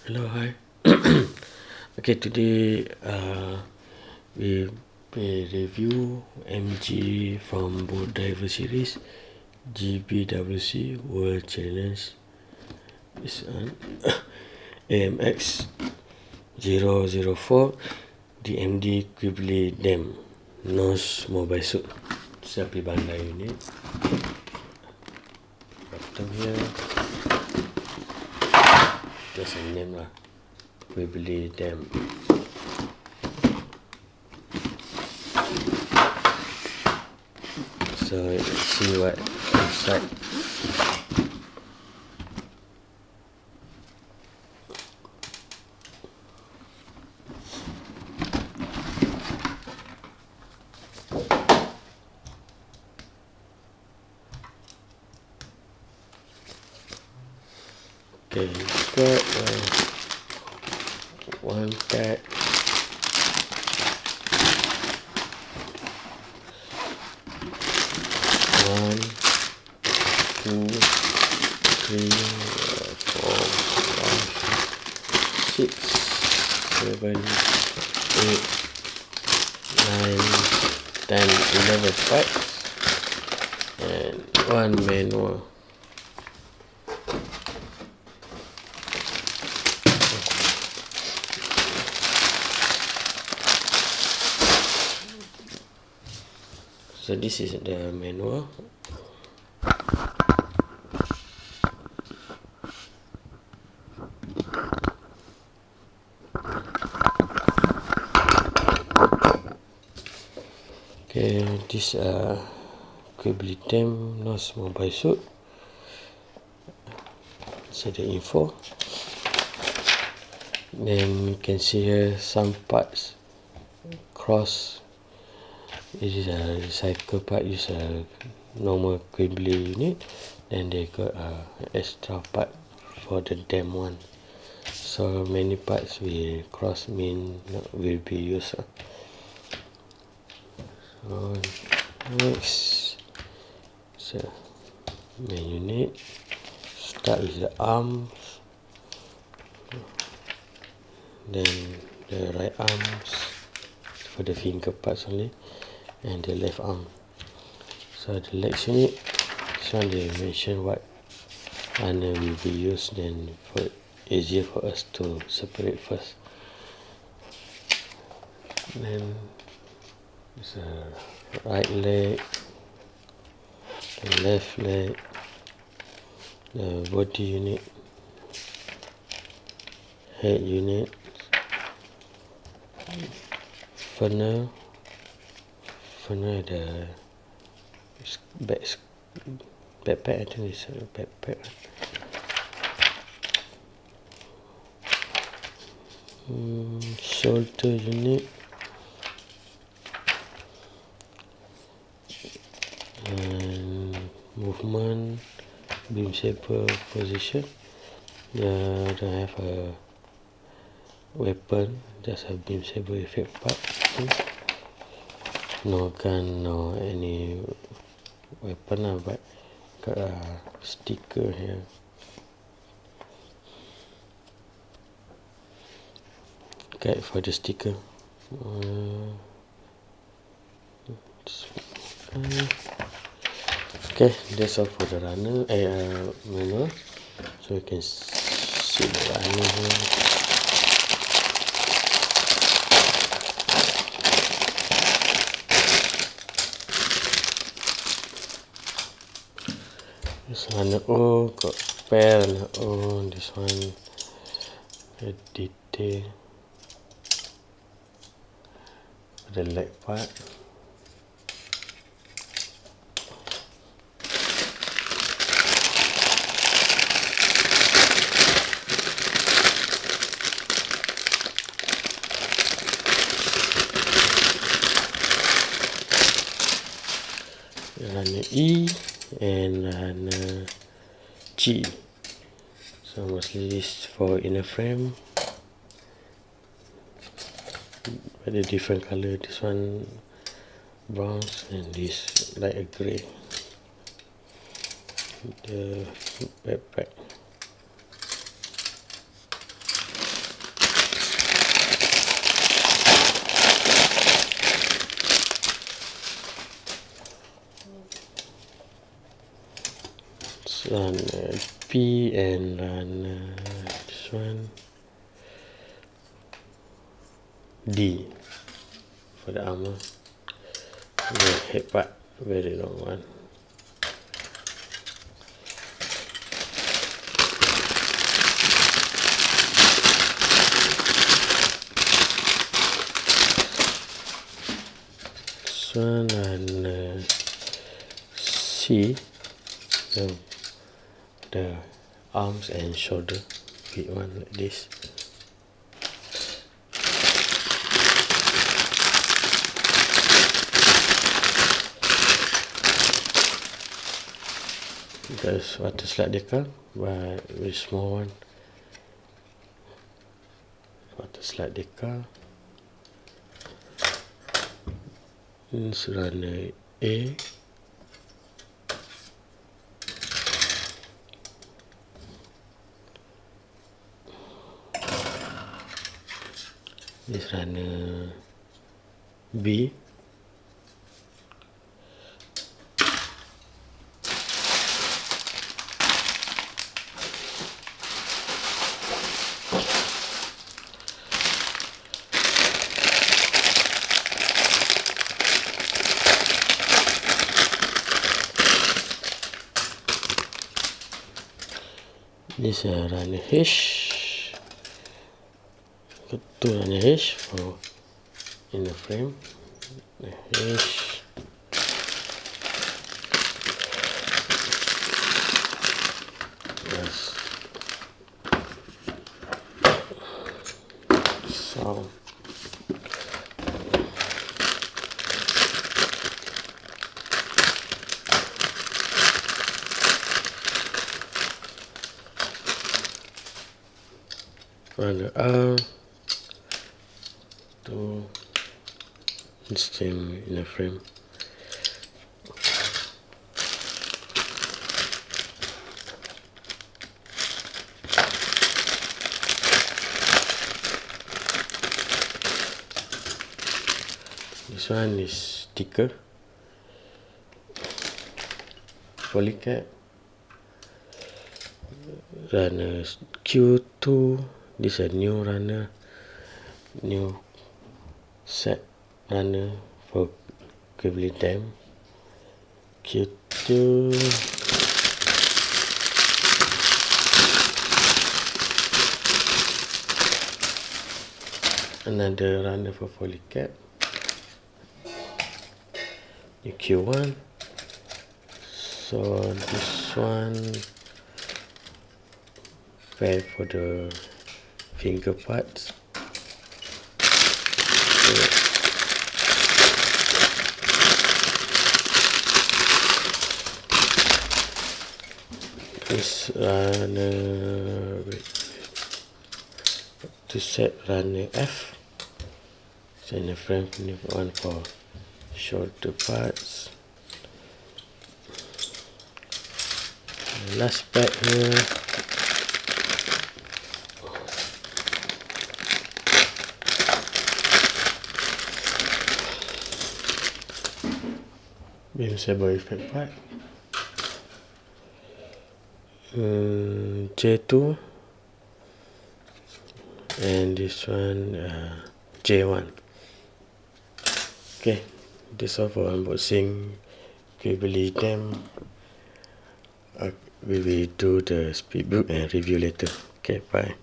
Hello, hi. Okay, today we will review MG from both diver series, GBWC World Challenge. This one, AMX-004DMD QUBELEY Dam NOZH'S mobile suit. Sapi bandai unit. Bottom here, just a name lah. QUBELEY Dam. So let's see what inside. Okay, got one tag. One, two, three, 4, 5, 6, 7, 8, 9, 10, 11 parts, and one manual. So this is the manual. Okay, this QUBELEY Dam NOZH'S mobile suit. So the info. Then you can see here some parts cross. This is a recycle part, use a normal QUBELEY unit. Then they got a extra part for the dam one. So many parts will cross mean will be used. So next, so main unit. Start with the arms. Then the right arms for the finger parts only, and the left arm. So the legs unit, this one they mention what liner will be used, then for easier for us to separate first. Then it's a right leg, the left leg, the body unit, head unit, funnel, the backpack, I think it's a backpack. Shoulder unit, and movement, beam saber position. Don't have a weapon, just a beam saber effect part. No gun, no any weapon, but got a sticker here. Guide for the sticker. Okay, that's all for the runner manual. So you can see the runner here. This one got pair on own. This one a detail for the leg part. Runner E and runner G. So mostly this for inner frame, but the different color. This one bronze and this like a grey. The backpack. run P and run this one D for the armor. The head part, very long one. This one and C, the arms and shoulder, big one like this. There's water slide decal, but very small one. Water slide decal. This runner A. This runner B. This runner H. Got two runner H for in the frame. The H. Yes. So runner R. To stem in the frame. This one is sticker, polycap, runner Q2. This is a new runner, new set runner for QUBELEY dam. Q2. Another runner for polycap. Q1. So this one pair for the finger parts. This runner to set runner F. So in the frame, one for shoulder parts. The last pack here. Beam saber effect part. J2 and this one J1. Okay, this all for unboxing QUBELEY dam. We will do the speed book and review later. Okay, bye.